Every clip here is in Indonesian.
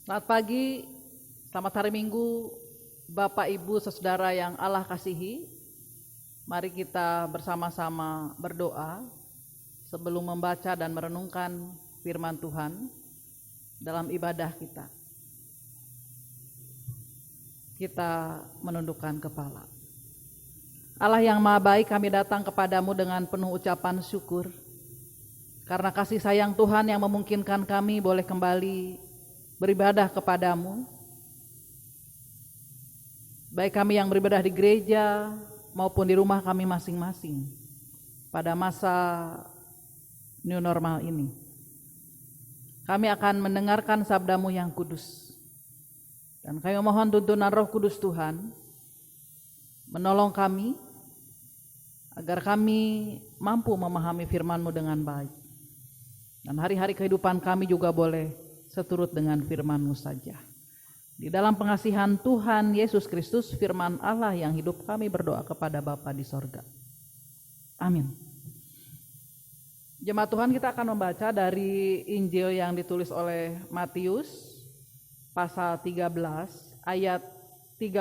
Selamat pagi, selamat hari Minggu, Bapak Ibu saudara yang Allah kasihi. Mari kita bersama-sama berdoa sebelum membaca dan merenungkan firman Tuhan dalam ibadah kita. Kita menundukkan kepala. Allah yang Maha Baik, kami datang kepadamu dengan penuh ucapan syukur karena kasih sayang Tuhan yang memungkinkan kami boleh kembali beribadah kepadamu, baik kami yang beribadah di gereja maupun di rumah kami masing-masing pada masa new normal ini. Kami akan mendengarkan sabdamu yang kudus, dan kami mohon tuntunan Roh Kudus Tuhan menolong kami agar kami mampu memahami firman-Mu dengan baik, dan hari-hari kehidupan kami juga boleh seturut dengan firman-Mu saja. Di dalam pengasihan Tuhan Yesus Kristus, firman Allah yang hidup, kami berdoa kepada Bapa di sorga. Amin. Jemaat Tuhan, kita akan membaca dari Injil yang ditulis oleh Matius pasal 13 ayat 31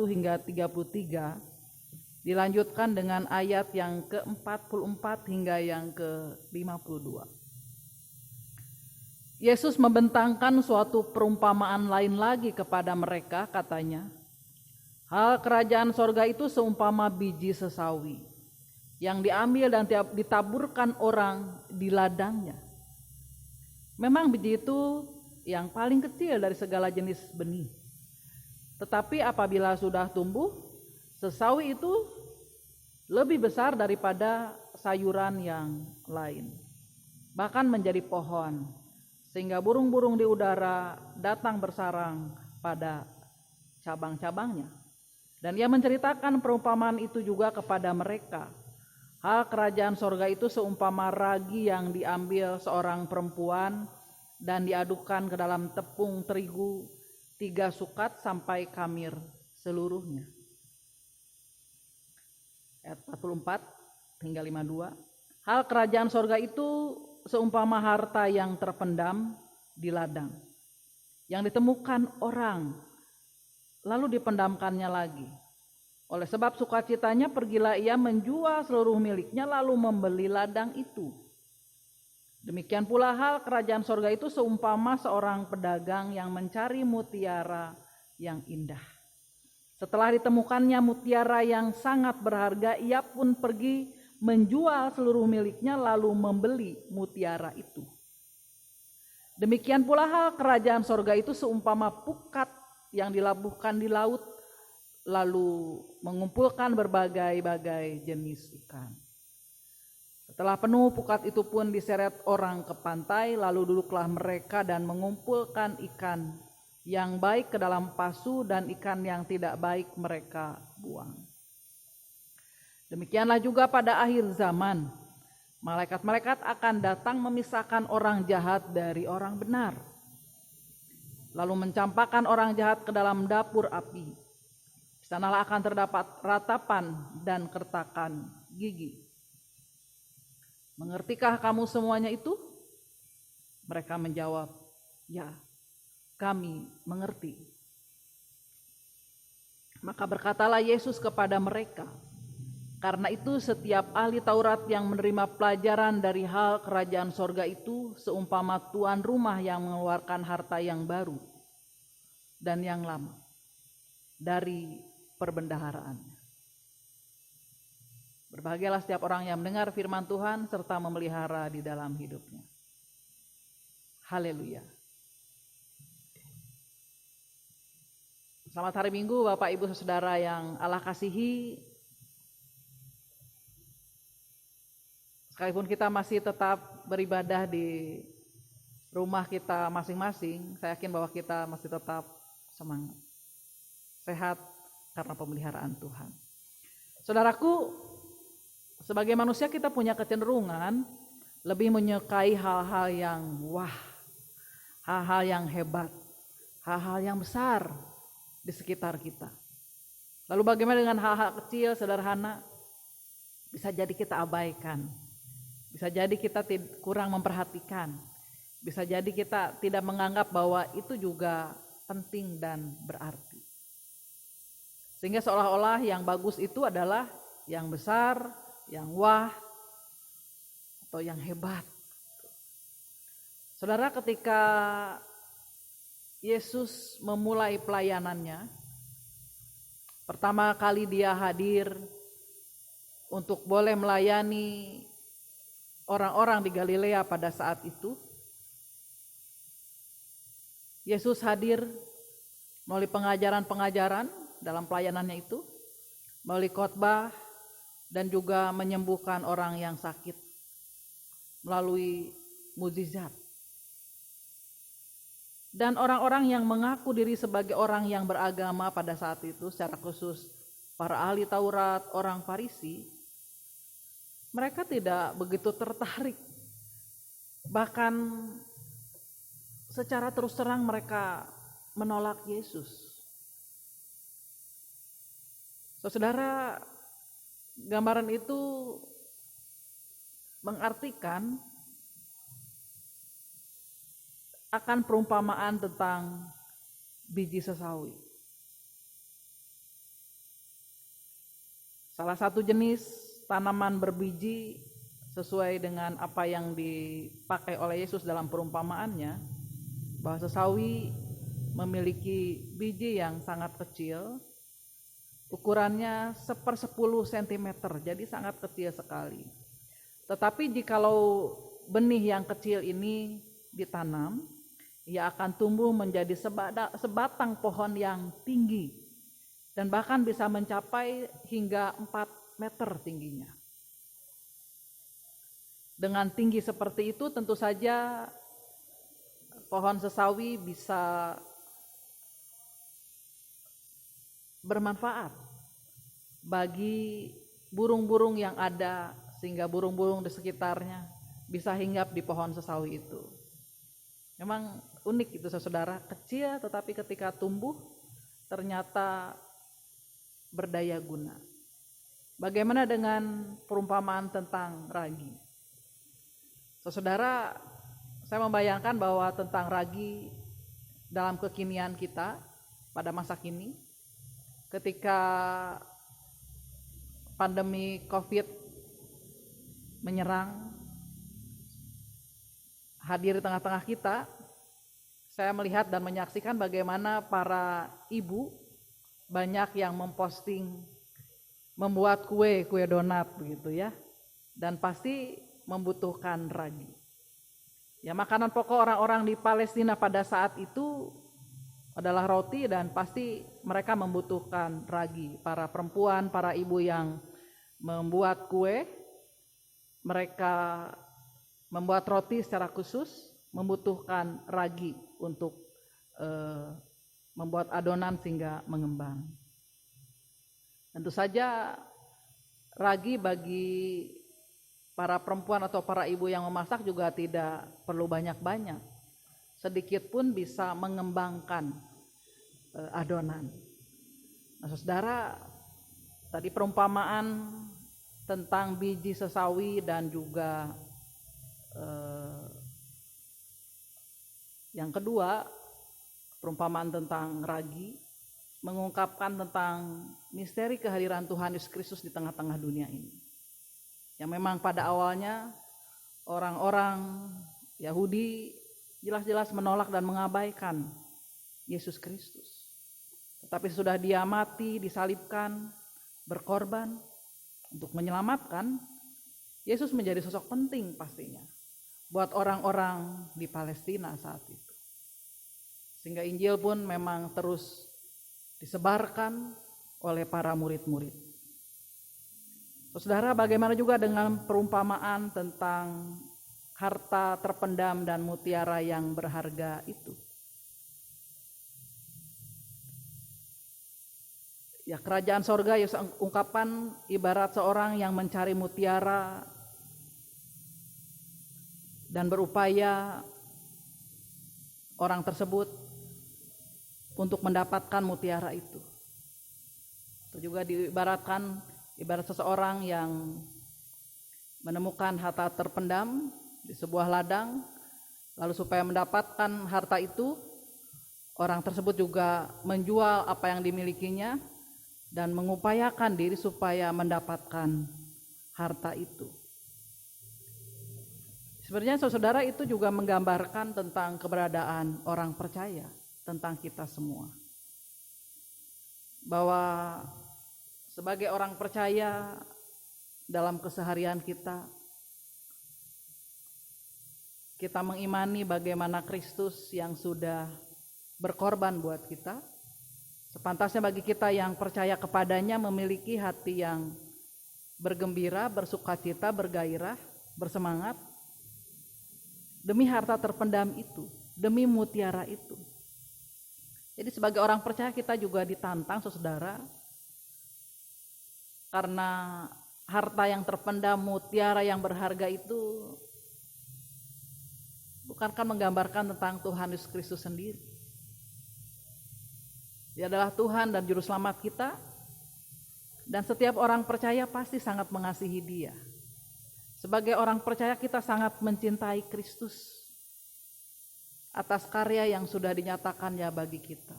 hingga 33, dilanjutkan dengan ayat yang ke-44 hingga yang ke-52. Yesus membentangkan suatu perumpamaan lain lagi kepada mereka, katanya, hal kerajaan sorga itu seumpama biji sesawi yang diambil dan ditaburkan orang di ladangnya. Memang biji itu yang paling kecil dari segala jenis benih, tetapi apabila sudah tumbuh, sesawi itu lebih besar daripada sayuran yang lain, bahkan menjadi pohon, sehingga burung-burung di udara datang bersarang pada cabang-cabangnya. Dan ia menceritakan perumpamaan itu juga kepada mereka. Hal kerajaan sorga itu seumpama ragi yang diambil seorang perempuan dan diadukkan ke dalam tepung terigu 3 sukat sampai kamir seluruhnya. Ayat 44 hingga 52. Hal kerajaan sorga itu seumpama harta yang terpendam di ladang, yang ditemukan orang, lalu dipendamkannya lagi. Oleh sebab sukacitanya pergilah ia menjual seluruh miliknya, lalu membeli ladang itu. Demikian pula hal kerajaan sorga itu seumpama seorang pedagang yang mencari mutiara yang indah. Setelah ditemukannya mutiara yang sangat berharga, ia pun pergi menjual seluruh miliknya lalu membeli mutiara itu. Demikian pula hal kerajaan sorga itu seumpama pukat yang dilabuhkan di laut lalu mengumpulkan berbagai-bagai jenis ikan. Setelah penuh, pukat itu pun diseret orang ke pantai, lalu duduklah mereka dan mengumpulkan ikan yang baik ke dalam pasu dan ikan yang tidak baik mereka buang. Demikianlah juga pada akhir zaman, malaikat-malaikat akan datang memisahkan orang jahat dari orang benar, lalu mencampakkan orang jahat ke dalam dapur api. Di sanalah akan terdapat ratapan dan kertakan gigi. Mengertikah kamu semuanya itu? Mereka menjawab, ya, kami mengerti. Maka berkatalah Yesus kepada mereka, karena itu setiap ahli Taurat yang menerima pelajaran dari hal kerajaan sorga itu seumpama tuan rumah yang mengeluarkan harta yang baru dan yang lama dari perbendaharaannya. Berbahagialah setiap orang yang mendengar firman Tuhan serta memelihara di dalam hidupnya. Haleluya. Selamat hari Minggu Bapak Ibu saudara yang Allah kasihi. Sekalipun kita masih tetap beribadah di rumah kita masing-masing, saya yakin bahwa kita masih tetap semangat, sehat karena pemeliharaan Tuhan. Saudaraku, sebagai manusia kita punya kecenderungan lebih menyukai hal-hal yang wah, hal-hal yang hebat, hal-hal yang besar di sekitar kita. Lalu bagaimana dengan hal-hal kecil, sederhana? Bisa jadi kita abaikan. Bisa jadi kita kurang memperhatikan. Bisa jadi kita tidak menganggap bahwa itu juga penting dan berarti. Sehingga seolah-olah yang bagus itu adalah yang besar, yang wah, atau yang hebat. Saudara, ketika Yesus memulai pelayanannya, pertama kali dia hadir untuk boleh melayani orang-orang di Galilea pada saat itu. Yesus hadir melalui pengajaran-pengajaran dalam pelayanannya itu, melalui khotbah dan juga menyembuhkan orang yang sakit melalui mukjizat. Dan orang-orang yang mengaku diri sebagai orang yang beragama pada saat itu, secara khusus para ahli Taurat, orang Farisi, mereka tidak begitu tertarik. Bahkan secara terus terang mereka menolak Yesus. Saudara, gambaran itu mengartikan akan perumpamaan tentang biji sesawi. Salah satu jenis tanaman berbiji sesuai dengan apa yang dipakai oleh Yesus dalam perumpamaannya, bahwa sesawi memiliki biji yang sangat kecil, ukurannya 1/10 cm, jadi sangat kecil sekali. Tetapi jikalau benih yang kecil ini ditanam, ia akan tumbuh menjadi sebatang pohon yang tinggi dan bahkan bisa mencapai hingga 4 meter tingginya. Dengan tinggi seperti itu tentu saja pohon sesawi bisa bermanfaat bagi burung-burung yang ada, sehingga burung-burung di sekitarnya bisa hinggap di pohon sesawi itu. Memang unik itu saudara, kecil tetapi ketika tumbuh ternyata berdaya guna. Bagaimana dengan perumpamaan tentang ragi? Saudara, saya membayangkan bahwa tentang ragi dalam kekinian kita pada masa kini, ketika pandemi COVID menyerang, hadir di tengah-tengah kita, saya melihat dan menyaksikan bagaimana para ibu banyak yang memposting membuat kue donat begitu ya, dan pasti membutuhkan ragi. Ya, makanan pokok orang-orang di Palestina pada saat itu adalah roti dan pasti mereka membutuhkan ragi. Para perempuan, para ibu yang membuat kue, mereka membuat roti secara khusus membutuhkan ragi untuk membuat adonan sehingga mengembang. Tentu saja ragi bagi para perempuan atau para ibu yang memasak juga tidak perlu banyak-banyak. Sedikit pun bisa mengembangkan adonan. Nah, saudara, tadi perumpamaan tentang biji sesawi dan juga yang kedua, perumpamaan tentang ragi mengungkapkan tentang misteri kehadiran Tuhan Yesus Kristus di tengah-tengah dunia ini. Yang memang pada awalnya orang-orang Yahudi jelas-jelas menolak dan mengabaikan Yesus Kristus. Tetapi sudah dia mati, disalibkan, berkorban untuk menyelamatkan, Yesus menjadi sosok penting pastinya buat orang-orang di Palestina saat itu. Sehingga Injil pun memang terus disebarkan oleh para murid-murid. Saudara, bagaimana juga dengan perumpamaan tentang harta terpendam dan mutiara yang berharga itu? Ya, kerajaan sorga Yesus ungkapkan ibarat seorang yang mencari mutiara dan berupaya orang tersebut untuk mendapatkan mutiara itu. Itu juga diibaratkan ibarat seseorang yang menemukan harta terpendam di sebuah ladang Lalu supaya mendapatkan harta itu, orang tersebut juga menjual apa yang dimilikinya dan mengupayakan diri supaya mendapatkan harta itu. Sebenarnya saudara itu juga menggambarkan tentang keberadaan orang percaya, tentang kita semua. Bahwa sebagai orang percaya dalam keseharian kita mengimani bagaimana Kristus yang sudah berkorban buat kita. Sepantasnya bagi kita yang percaya kepadanya memiliki hati yang bergembira, bersukacita, bergairah, bersemangat demi harta terpendam itu, demi mutiara itu. Jadi sebagai orang percaya kita juga ditantang saudara, karena harta yang terpendam, mutiara yang berharga itu bukankah menggambarkan tentang Tuhan Yesus Kristus sendiri. Dia adalah Tuhan dan Juru Selamat kita, dan setiap orang percaya pasti sangat mengasihi Dia. Sebagai orang percaya kita sangat mencintai Kristus atas karya yang sudah dinyatakannya bagi kita,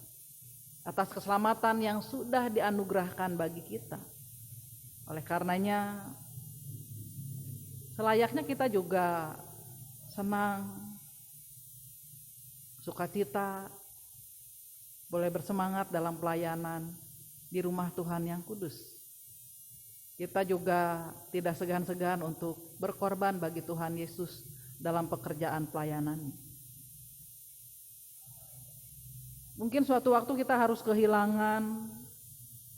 atas keselamatan yang sudah dianugerahkan bagi kita. Oleh karenanya selayaknya kita juga senang, sukacita, boleh bersemangat dalam pelayanan di rumah Tuhan yang kudus. Kita juga tidak segan-segan untuk berkorban bagi Tuhan Yesus dalam pekerjaan pelayanan. Mungkin suatu waktu kita harus kehilangan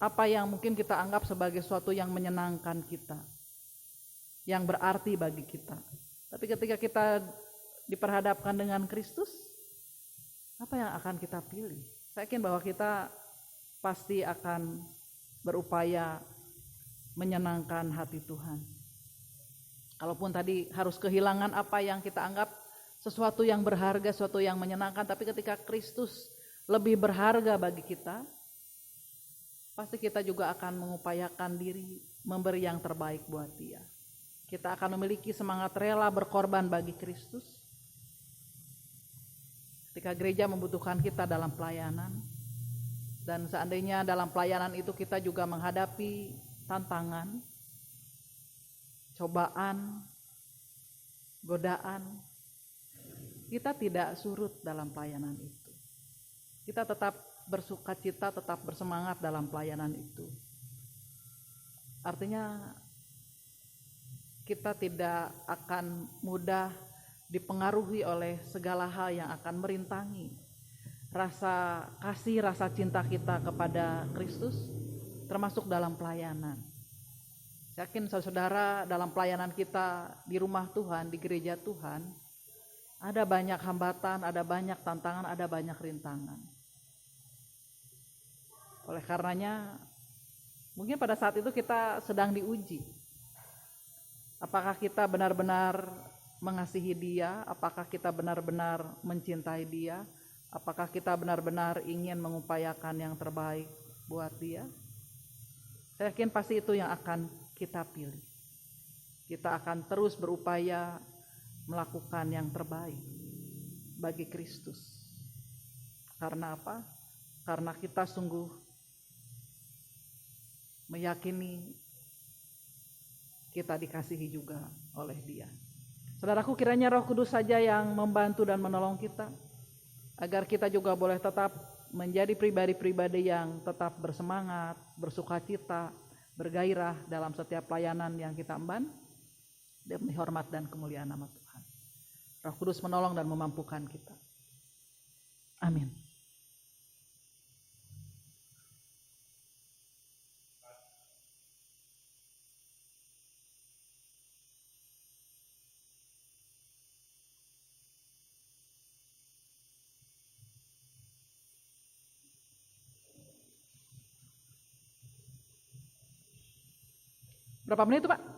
apa yang mungkin kita anggap sebagai suatu yang menyenangkan kita, yang berarti bagi kita. Tapi ketika kita diperhadapkan dengan Kristus, apa yang akan kita pilih? Saya yakin bahwa kita pasti akan berupaya menyenangkan hati Tuhan. Kalaupun tadi harus kehilangan apa yang kita anggap sesuatu yang berharga, sesuatu yang menyenangkan, tapi ketika Kristus lebih berharga bagi kita, pasti kita juga akan mengupayakan diri memberi yang terbaik buat Dia. Kita akan memiliki semangat rela berkorban bagi Kristus. Ketika gereja membutuhkan kita dalam pelayanan, dan seandainya dalam pelayanan itu kita juga menghadapi tantangan, cobaan, godaan, kita tidak surut dalam pelayanan itu. Kita tetap bersukacita, tetap bersemangat dalam pelayanan itu. Artinya kita tidak akan mudah dipengaruhi oleh segala hal yang akan merintangi rasa kasih, rasa cinta kita kepada Kristus, termasuk dalam pelayanan. Saya yakin saudara dalam pelayanan kita di rumah Tuhan, di gereja Tuhan, ada banyak hambatan, ada banyak tantangan, ada banyak rintangan. Oleh karenanya, mungkin pada saat itu kita sedang diuji. Apakah kita benar-benar mengasihi Dia? Apakah kita benar-benar mencintai Dia? Apakah kita benar-benar ingin mengupayakan yang terbaik buat Dia? Saya yakin pasti itu yang akan kita pilih. Kita akan terus berupaya melakukan yang terbaik bagi Kristus. Karena apa? Karena kita sungguh meyakini kita dikasihi juga oleh Dia. Saudaraku, kiranya Roh Kudus saja yang membantu dan menolong kita, agar kita juga boleh tetap menjadi pribadi-pribadi yang tetap bersemangat, bersukacita, bergairah dalam setiap pelayanan yang kita emban, demi hormat dan kemuliaan nama Tuhan. Roh Kudus menolong dan memampukan kita. Amin. Berapa menit itu Pak?